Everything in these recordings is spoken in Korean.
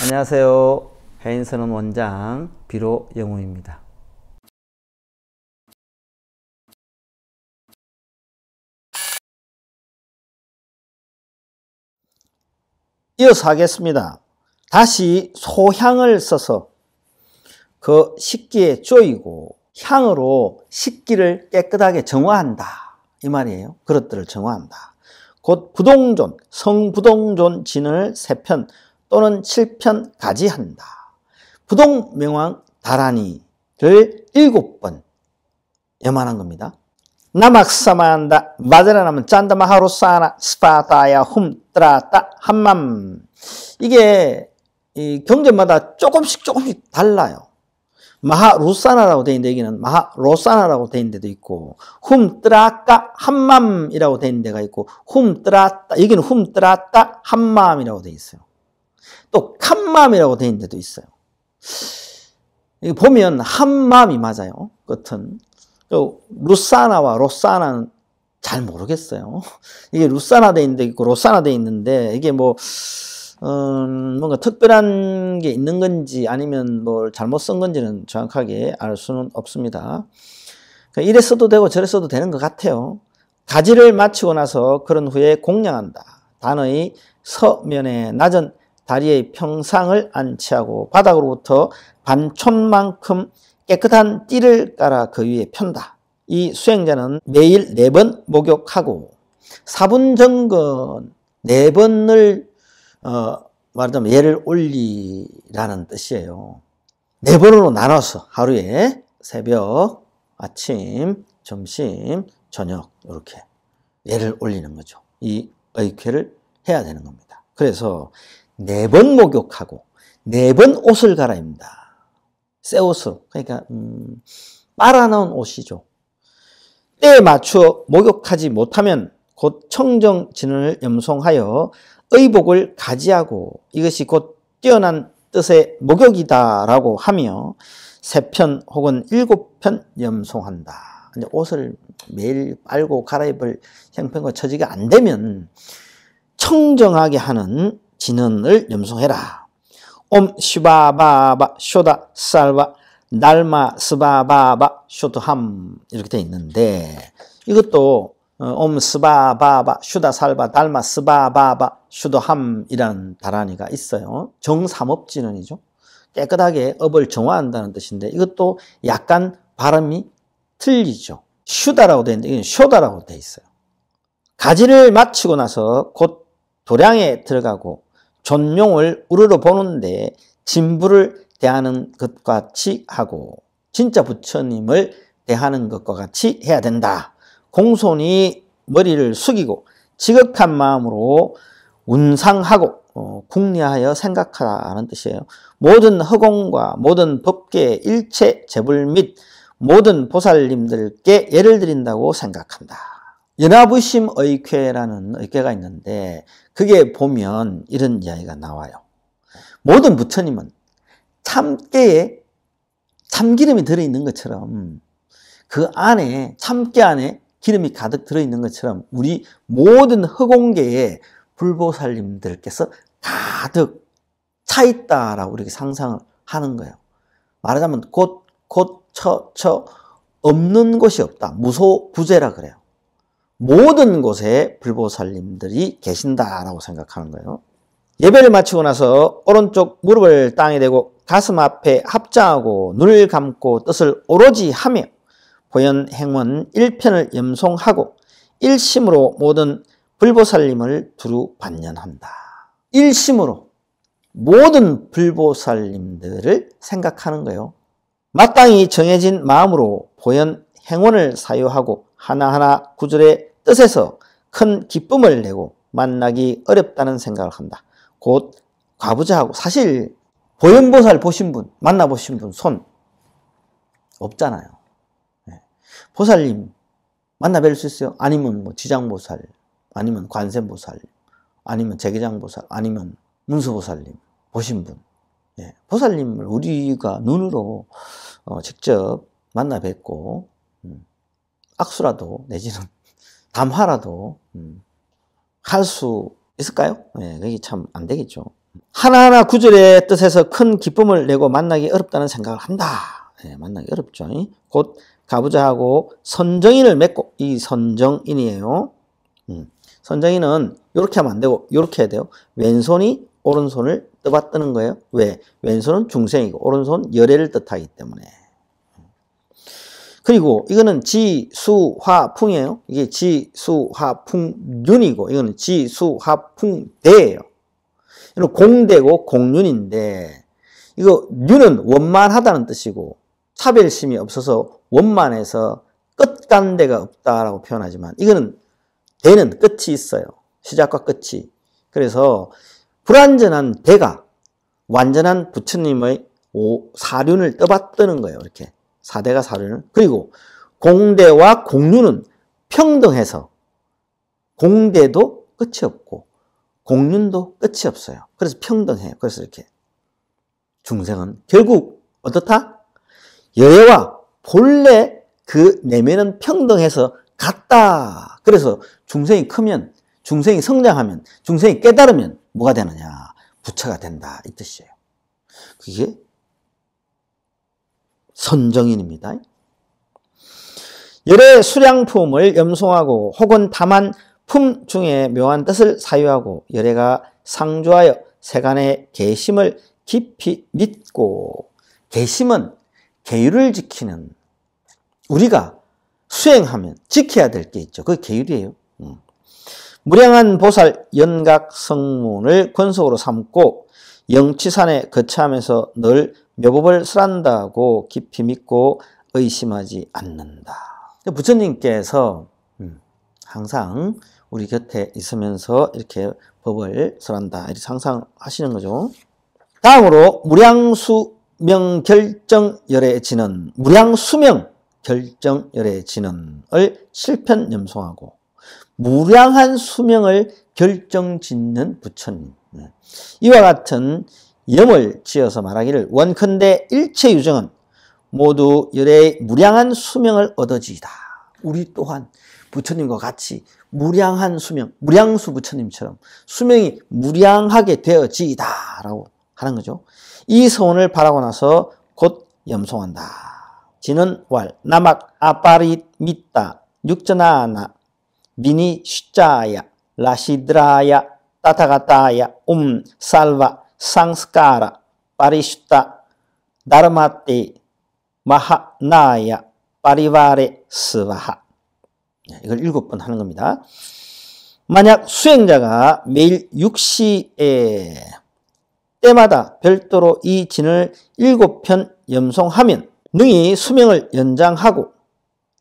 안녕하세요. 해인선원 원장 비로 영우입니다. 이어서 하겠습니다. 다시 소향을 써서 그 식기에 쪼이고 향으로 식기를 깨끗하게 정화한다 이 말이에요. 그릇들을 정화한다. 곧 부동존, 성부동존 진을 3편 또는 7편 가지한다. 부동명왕 다라니를 7번 염하는 겁니다. 나막사마한다 마데라나면 짠다마하로사나 스파다야 훔뜨라따 한맘. 이게 이 경전마다 조금씩 달라요. 마하루사나라고 되어 있는 얘기는 마하로사나라고 되어 있는 데도 있고, 훔뜨라따 한맘이라고 되어 있는 데가 있고, 훔뜨라따 여기는 훔뜨라따 한맘이라고 되어 있어요. 또 칸맘이라고 되어 있는 데도 있어요. 이거 보면 한맘이 맞아요. 끝은. 루사나와 로사나는 잘 모르겠어요. 이게 루사나 돼 있는 데 있고 로사나 돼 있는데 이게 뭔가 특별한 게 있는 건지 아니면 뭘 잘못 쓴 건지는 정확하게 알 수는 없습니다. 이래 써도 되고 저래 써도 되는 것 같아요. 가지를 마치고 나서 그런 후에 공양한다. 단의 서면에 낮은 다리의 평상을 안치하고 바닥으로부터 반촌만큼 깨끗한 띠를 깔아 그 위에 편다. 이 수행자는 매일 4번 목욕하고 사분정건 4번을 말하자면 예를 올리라는 뜻이에요. 4번으로 나눠서 하루에 새벽, 아침, 점심, 저녁 이렇게 예를 올리는 거죠. 이 의쾌를 해야 되는 겁니다. 그래서 4번 목욕하고 4번 옷을 갈아입니다. 새 옷으로. 그러니까 빨아놓은 옷이죠. 때에 맞추어 목욕하지 못하면 곧 청정진을 염송하여 의복을 가지하고 이것이 곧 뛰어난 뜻의 목욕이다라고 하며 3편 혹은 7편 염송한다. 이제 옷을 매일 빨고 갈아입을 형편과 처지가 안 되면 청정하게 하는 진언을 염송해라. 옴 시바바바 쇼다 살바 날마 스바바바 쇼트함 이렇게 되어 있는데 이것도 옴 스바바바 슈다 살바 달마 스바바바 슈도함이라는 다라니가 있어요. 정삼업진언이죠. 깨끗하게 업을 정화한다는 뜻인데 이것도 약간 발음이 틀리죠. 슈다라고 되어 있는데 이건 쇼다라고 되어 있어요. 가지를 마치고 나서 곧 도량에 들어가고 존명을 우러러 보는데 진부를 대하는 것과 같이 하고 진짜 부처님을 대하는 것과 같이 해야 된다. 공손히 머리를 숙이고 지극한 마음으로 운상하고 궁리하여 생각하라는 뜻이에요. 모든 허공과 모든 법계 일체 재불 및 모든 보살님들께 예를 드린다고 생각한다. 연화부심 의쾌라는 의쾌가 있는데 그게 보면 이런 이야기가 나와요. 모든 부처님은 참깨에 참기름이 들어있는 것처럼 그 안에 참깨 안에 기름이 가득 들어있는 것처럼 우리 모든 허공계에 불보살님들께서 가득 차 있다라고 이렇게 상상을 하는 거예요. 말하자면 곧 없는 곳이 없다. 무소부재라 그래요. 모든 곳에 불보살님들이 계신다라고 생각하는 거예요. 예배를 마치고 나서 오른쪽 무릎을 땅에 대고 가슴 앞에 합장하고 눈을 감고 뜻을 오로지 하며 보현 행원 1편을 염송하고 일심으로 모든 불보살님을 두루 반연한다. 일심으로 모든 불보살님들을 생각하는 거예요. 마땅히 정해진 마음으로 보현 행원을 사유하고 하나하나 구절의 뜻에서 큰 기쁨을 내고 만나기 어렵다는 생각을 한다. 곧 과부자하고 사실 보현보살 보신 분, 만나보신 분 손 없잖아요. 보살님 만나 뵐 수 있어요? 아니면 뭐 지장보살, 아니면 관세음보살, 아니면 재계장보살, 아니면 문수보살님 보신 분. 보살님을 우리가 눈으로 직접 만나 뵙고 악수라도 내지는 담화라도 할 수 있을까요? 그게 참 안 되겠죠. 하나하나 구절의 뜻에서 큰 기쁨을 내고 만나기 어렵다는 생각을 한다. 네, 만나기 어렵죠. 곧 가부좌 하고 선정인을 맺고, 이 선정인이에요. 선정인은 이렇게 하면 안 되고 이렇게 해야 돼요. 왼손이 오른손을 떠받드는 거예요. 왜? 왼손은 중생이고 오른손은 열애를 뜻하기 때문에. 그리고 이거는 지수화풍이에요. 이게 지수화풍윤이고 이거는 지수화풍대예요. 이건 공대고 공윤인데, 이거 윤은 원만하다는 뜻이고 차별심이 없어서 원만해서 끝 간 데가 없다라고 표현하지만, 이거는 대는 끝이 있어요. 시작과 끝이. 그래서 불완전한 대가 완전한 부처님의 사륜을 떠받드는 거예요. 이렇게 사대가 사륜을. 그리고 공대와 공륜은 평등해서 공대도 끝이 없고 공륜도 끝이 없어요. 그래서 평등해요. 그래서 이렇게 중생은 결국 어떻다? 열애와 본래 그 내면은 평등해서 같다. 그래서 중생이 크면, 중생이 성장하면, 중생이 깨달으면 뭐가 되느냐? 부처가 된다. 이 뜻이에요. 그게 선정인입니다. 열의 수량품을 염송하고 혹은 다만 품 중에 묘한 뜻을 사유하고 열애가 상주하여 세간의 계심을 깊이 믿고, 계심은 계율을 지키는, 우리가 수행하면 지켜야 될 게 있죠. 그게 계율이에요. 무량한 보살 연각성문을 권속으로 삼고 영치산에 거처하면서 늘 묘법을 설한다고 깊이 믿고 의심하지 않는다. 부처님께서 항상 우리 곁에 있으면서 이렇게 법을 설한다, 이렇게 상상하시는 거죠. 다음으로 무량수명 결정열의 진언, 무량수명 결정열의 진언을 실편 염송하고, 무량한 수명을 결정짓는 부처님, 이와 같은 염을 지어서 말하기를 원컨대 일체 유정은 모두 열의 무량한 수명을 얻어지이다. 우리 또한 부처님과 같이 무량한 수명, 무량수 부처님처럼 수명이 무량하게 되어지이다 라고 하는 거죠. 이 소원을 바라고 나서 곧 염송한다. 진언왈 나막 아파릿 미따 육전하나 미니 슈자야 라시드라야 타타가타야 살바 상스카라 파리슈타 다르마테 마하나야 파리바레 스바하. 이걸 7번 하는 겁니다. 만약 수행자가 매일 6시에 때마다 별도로 이 진을 7편 염송하면 능히 수명을 연장하고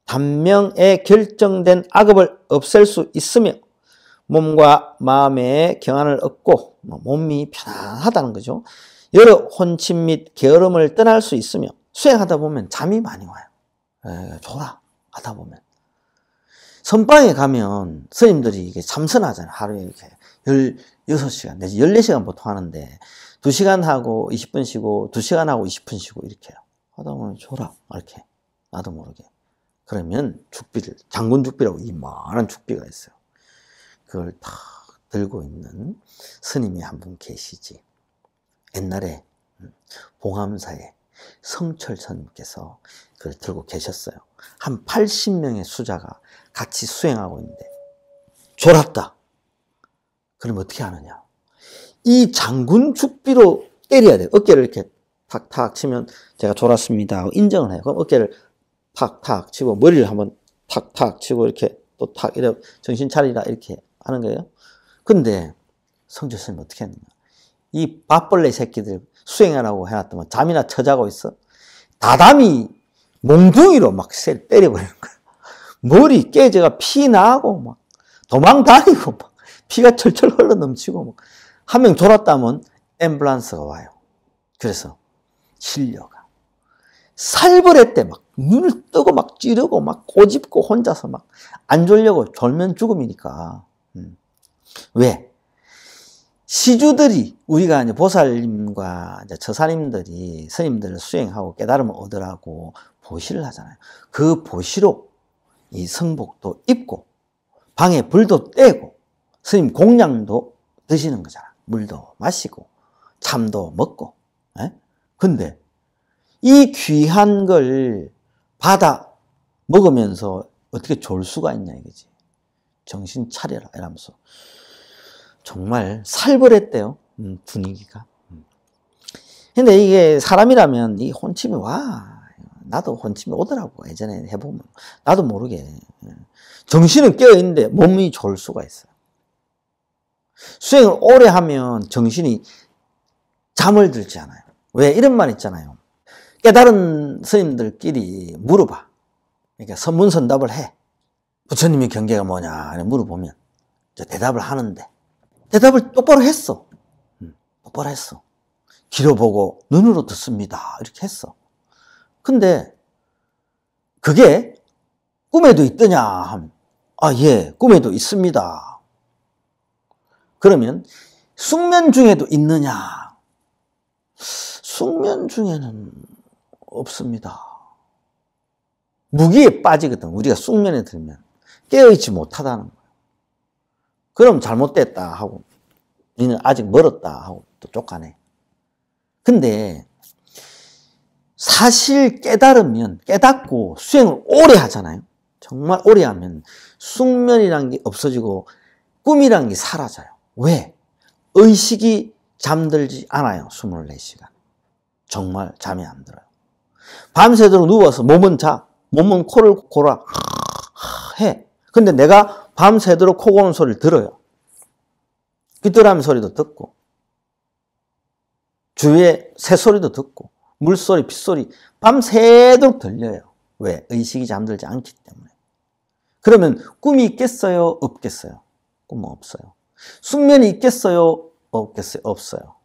단명에 결정된 악업을 없앨 수 있으며 몸과 마음의 경안을 얻고 몸이 편안하다는 거죠. 여러 혼침 및 게으름을 떠날 수 있으며 수행하다 보면 잠이 많이 와요. 졸아 하다 보면. 선방에 가면 스님들이 이게 참선하잖아요. 하루에 이렇게 16시간 내지 14시간 보통 하는데 2시간 하고 20분 쉬고 2시간 하고 20분 쉬고 이렇게 해요. 하다 보면 졸아 이렇게 나도 모르게. 그러면 죽비를, 장군 죽비라고 이만한 죽비가 있어요. 그걸 탁 들고 있는 스님이 한 분 계시지. 옛날에 봉암사에 성철 스님께서 그걸 들고 계셨어요. 한 80명의 수자가 같이 수행하고 있는데 졸았다. 그럼 어떻게 하느냐? 이 장군 죽비로 때려야 돼요. 어깨를 이렇게 탁탁 치면 제가 졸았습니다 하고 인정을 해요. 그럼 어깨를 탁탁 치고 머리를 한번 탁탁 치고 이렇게 또 탁 이래 정신 차리라 이렇게 하는 거예요. 근데 성철 스님 어떻게 했느냐? 이 밥벌레 새끼들 수행하라고 해놨더만 잠이나 쳐자고 있어. 다담이 몽둥이로 막 때려버리는 거야. 머리 깨져가 피 나고 막 도망 다니고 막 피가 철철 흘러 넘치고 막 한 명 졸았다면 앰뷸런스가 와요. 그래서 실려가 살벌했대. 막 눈을 뜨고 막 찌르고 막 꼬집고 혼자서 막 안 졸려고 졸면 죽음이니까. 왜? 시주들이 우리가 이제 보살님과 이제 처사님들이 스님들을 수행하고 깨달음을 얻으라고 보시를 하잖아요. 그 보시로 이 성복도 입고 방에 불도 떼고 스님 공양도 드시는 거잖아. 물도 마시고 참도 먹고. 근데 이 귀한 걸 받아 먹으면서 어떻게 졸 수가 있냐 이거지. 정신 차려라 이러면서 정말 살벌했대요. 분위기가. 근데 이게 사람이라면 이 혼침이 와. 나도 혼침이 오더라고. 예전에 해보면 나도 모르게 정신은 깨어있는데 몸이 졸 수가 있어요. 수행을 오래 하면 정신이 잠을 들지 않아요. 왜? 이런 말 있잖아요. 깨달은 스님들끼리 물어봐. 그러니까 선문선답을 해. 부처님의 경계가 뭐냐 물어보면 대답을 하는데 대답을 똑바로 했어. 똑바로 했어. 귀로 보고 눈으로 듣습니다. 이렇게 했어. 근데 그게 꿈에도 있더냐 하면 예, 꿈에도 있습니다. 그러면 숙면 중에도 있느냐? 숙면 중에는 없습니다. 무기에 빠지거든. 우리가 숙면에 들면 깨어있지 못하다는 거예요. 그럼 잘못됐다 하고 너는 아직 멀었다 하고 또 쫓아내. 근데 사실 깨닫고 수행을 오래 하잖아요. 정말 오래 하면 숙면이란 게 없어지고 꿈이란 게 사라져요. 왜? 의식이 잠들지 않아요. 24시간. 정말 잠이 안 들어요. 밤새도록 누워서 몸은 자. 몸은 코를 골아 해. 근데 내가 밤새도록 코 고는 소리를 들어요. 귀뚜라미 소리도 듣고 주위에 새소리도 듣고 물소리, 빗소리 밤새도록 들려요. 왜? 의식이 잠들지 않기 때문에. 그러면 꿈이 있겠어요? 없겠어요? 꿈은 없어요. 숙면이 있겠어요? 없겠어요? 없어요.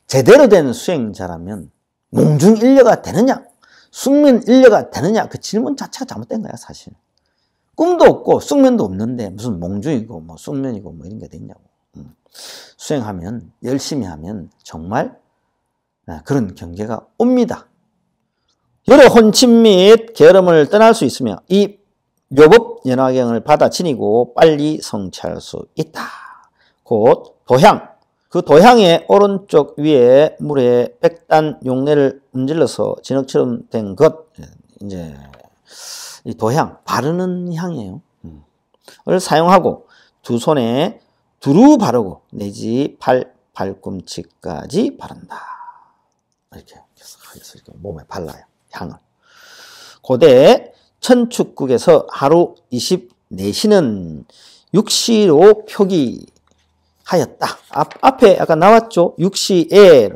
제대로 된 수행자라면 몽중일려가 되느냐? 숙면일려가 되느냐? 그 질문 자체가 잘못된 거야 사실. 꿈도 없고 숙면도 없는데 무슨 몽중이고 뭐 숙면이고 뭐 이런 게 되냐고. 수행하면 열심히 하면 정말 그런 경계가 옵니다. 여러 혼침 및 게으름을 떠날 수 있으며 이 묘법 연화경을 받아 지니고 빨리 성취할 수 있다. 곧 도향. 그 도향의 오른쪽 위에 물에 백단 용례를 문질러서 진흙처럼 된 것, 이제 이 도향 바르는 향이에요. 을 사용하고 두 손에 두루 바르고 내지 발꿈치까지 바른다. 이렇게 몸에 발라요. 향을. 고대 천축국에서 하루 24시는 육시로 표기하였다. 앞에 아까 나왔죠. 육시에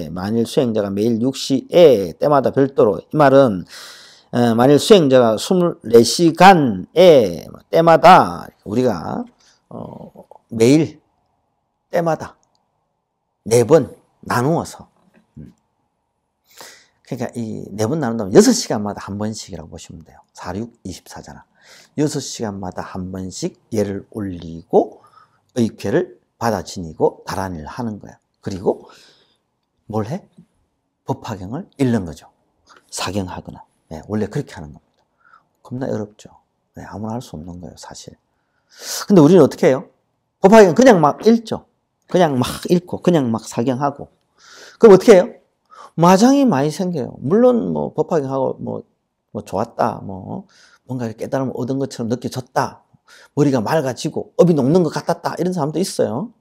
만일 수행자가 매일 육시에 때마다 별도로, 이 말은 만일 수행자가 24시간에 때마다 우리가 매일 때마다 4번 나누어서, 그러니까 이 4번 나눈다면 6시간마다 한 번씩이라고 보시면 돼요. 4, 6, 24잖아. 6시간마다 한 번씩 예를 올리고 의쾌를 받아 지니고 다란이를 하는 거야. 그리고 뭘 해? 법화경을 읽는 거죠. 사경하거나. 네, 원래 그렇게 하는 겁니다. 겁나 어렵죠. 네, 아무나 할 수 없는 거예요, 사실. 근데 우리는 어떻게 해요? 법화경 그냥 막 읽죠. 그냥 막 읽고, 그냥 막 사경하고. 그럼 어떻게 해요? 마장이 많이 생겨요. 물론 뭐 법화경하고 뭐 좋았다, 뭔가 깨달음을 얻은 것처럼 느껴졌다, 머리가 맑아지고 업이 녹는 것 같았다, 이런 사람도 있어요.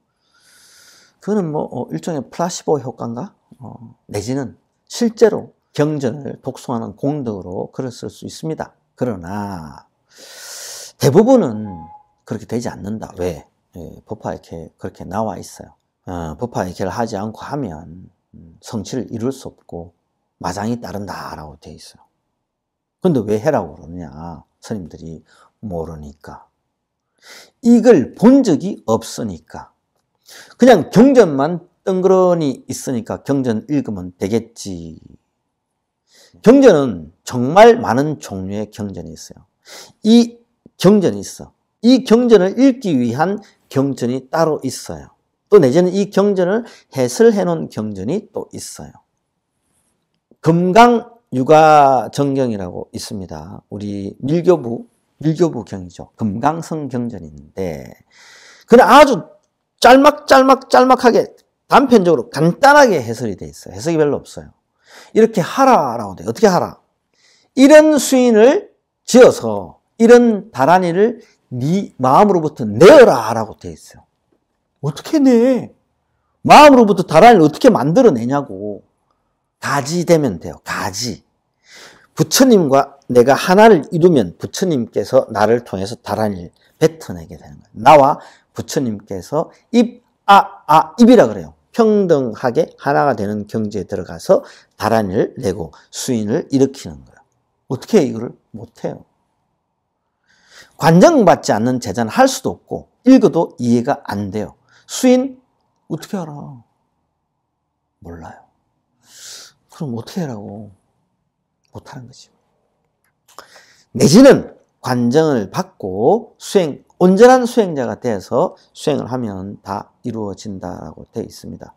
그거는 뭐 일종의 플라시보 효과인가? 내지는 실제로 경전을 독송하는 공덕으로 글을 쓸 수 있습니다. 그러나 대부분은 그렇게 되지 않는다. 왜? 법화의케 그렇게 나와 있어요. 법화의케를 하지 않고 하면 성취를 이룰 수 없고 마장이 따른다라고 되어 있어요. 근데 왜 해라고 그러느냐? 스님들이 모르니까. 이걸 본 적이 없으니까. 그냥 경전만 덩그러니 있으니까 경전 읽으면 되겠지. 경전은 정말 많은 종류의 경전이 있어요. 이 경전이 있어. 이 경전을 읽기 위한 경전이 따로 있어요. 또 내지는 이 경전을 해설해 놓은 경전이 또 있어요. 금강유가정경이라고 있습니다. 우리 밀교부 경이죠. 금강성 경전인데, 그냥 아주 짤막하게 단편적으로 간단하게 해설이 돼 있어요. 해석이 별로 없어요. 이렇게 하라라고 돼요. 어떻게 하라? 이런 수인을 지어서 이런 다란이를 네 마음으로부터 내어라 라고 돼 있어요. 어떻게 내? 마음으로부터 다란이를 어떻게 만들어내냐고. 가지되면 돼요. 가지. 부처님과 내가 하나를 이루면 부처님께서 나를 통해서 다란이를 뱉어내게 되는 거예요. 나와 부처님께서 입이라 그래요. 평등하게 하나가 되는 경지에 들어가서 다란이를 내고 수인을 일으키는 거예요. 어떻게 이거를 못해요? 관정받지 않는 제자는 할 수도 없고 읽어도 이해가 안 돼요. 수인 어떻게 알아? 몰라요. 그럼 어떻게 하라고? 못하는 거지. 내지는 관정을 받고 온전한 수행자가 돼서 수행을 하면 다 이루어진다라고 되어 있습니다.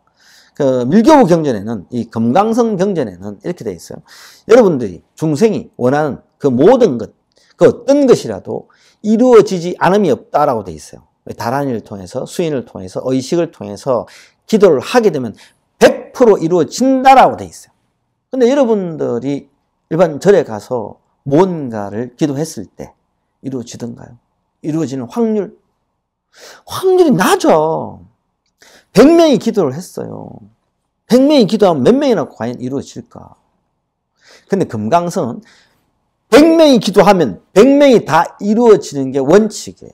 그 밀교부 경전에는, 이 금강성 경전에는 이렇게 되어 있어요. 여러분들이 중생이 원하는 그 모든 것, 그 어떤 것이라도 이루어지지 않음이 없다라고 되어 있어요. 다란이를 통해서, 수인을 통해서, 의식을 통해서 기도를 하게 되면 100% 이루어진다라고 되어 있어요. 근데 여러분들이 일반 절에 가서 뭔가를 기도했을 때 이루어지던가요? 이루어지는 확률이 낮아. 100명이 기도를 했어요. 100명이 기도하면 몇 명이나 과연 이루어질까? 근데 금강성은 100명이 기도하면 100명이 다 이루어지는 게 원칙이에요.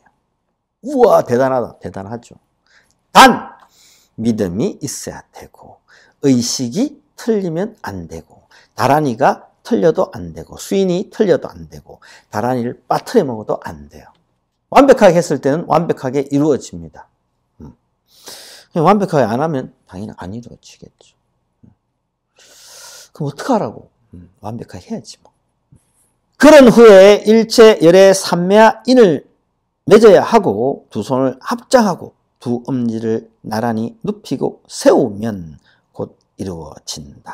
우와, 대단하다. 대단하죠. 단, 믿음이 있어야 되고, 의식이 틀리면 안 되고, 다란이가 틀려도 안 되고, 수인이 틀려도 안 되고, 다란이를 빠뜨려 먹어도 안 돼요. 완벽하게 했을 때는 완벽하게 이루어집니다. 완벽하게 안 하면 당연히 안 이루어지겠죠. 그럼 어떡하라고? 완벽하게 해야지 뭐. 그런 후에 일체 열의 삼매인을 맺어야 하고 두 손을 합장하고 두 엄지를 나란히 눕히고 세우면 곧 이루어진다.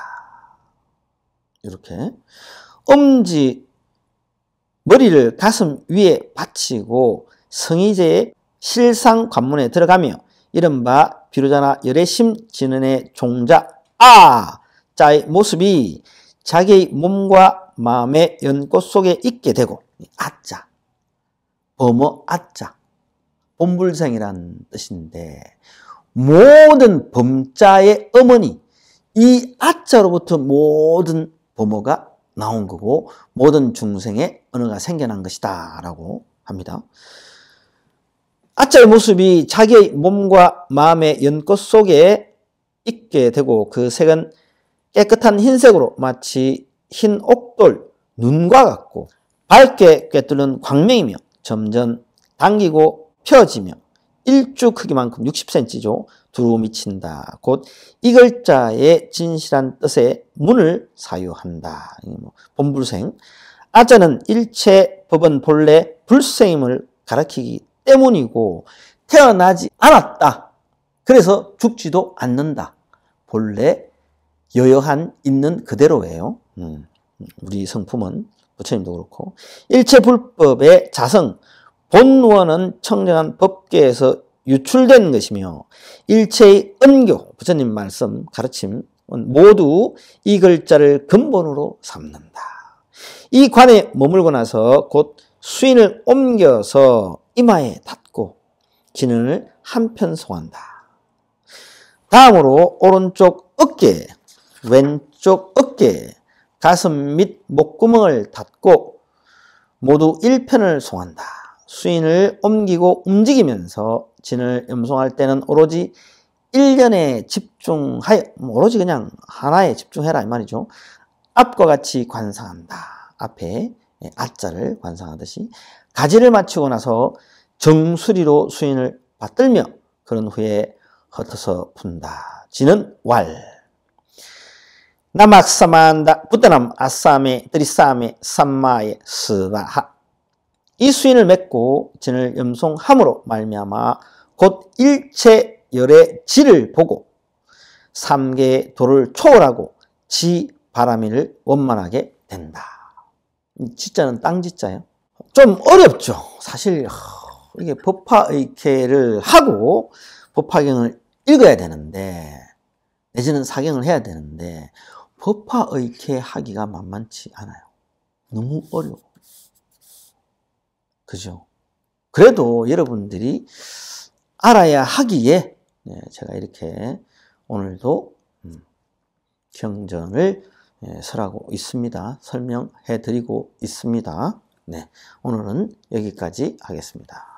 이렇게 엄지 머리를 가슴 위에 받치고 성의제의 실상 관문에 들어가며 이른바 비로자나 열애심 진언의 종자 자의 모습이 자기의 몸과 마음의 연꽃 속에 있게 되고, 아자, 범어 아자, 본불생이라는 뜻인데 모든 범자의 어머니, 이 아자로부터 모든 범어가 나온 거고 모든 중생의 언어가 생겨난 것이다 라고 합니다. 아자의 모습이 자기의 몸과 마음의 연꽃 속에 있게 되고 그 색은 깨끗한 흰색으로 마치 흰 옥돌 눈과 같고 밝게 꿰뚫는 광명이며 점점 당기고 펴지며 일주 크기만큼 60cm죠. 두루 미친다. 곧 이 글자의 진실한 뜻의 문을 사유한다. 본불생. 아자는 일체 법은 본래 불생임을 가리키기 때문이고 태어나지 않았다. 그래서 죽지도 않는다. 본래 여여한 있는 그대로예요. 우리 성품은 부처님도 그렇고 일체 불법의 자성 본원은 청정한 법계에서 유출된 것이며 일체의 은교 부처님 말씀 가르침 모두 이 글자를 근본으로 삼는다. 이 관에 머물고 나서 곧 수인을 옮겨서 이마에 닿고 진언을 한편 송한다. 다음으로 오른쪽 어깨, 왼쪽 어깨, 가슴 및 목구멍을 닫고 모두 1편을 송한다. 수인을 옮기고 움직이면서 진을 염송할 때는 오로지 일견에 집중하여, 오로지 그냥 하나에 집중해라 이 말이죠. 앞과 같이 관상한다. 앞에 아자를 관상하듯이 가지를 맞추고 나서 정수리로 수인을 받들며 그런 후에 흩어서 푼다. 진은 왈. 나막사만다 부따남 아싸메 드리싸메 삼마에 스바하. 이 수인을 맺고 진을 염송함으로 말미암아 곧 일체 열의 지를 보고 삼계의 도를 초월하고 지 바라미를 원만하게 된다. 이 지자는 땅지자예요. 좀 어렵죠. 사실 이게 법화의케를 하고 법화경을 읽어야 되는데 내지는 사경을 해야 되는데 법화의케하기가 만만치 않아요. 너무 어려워. 그죠? 그래도 여러분들이 알아야 하기에 제가 이렇게 오늘도 경전을 설하고 있습니다. 설명해 드리고 있습니다. 네, 오늘은 여기까지 하겠습니다.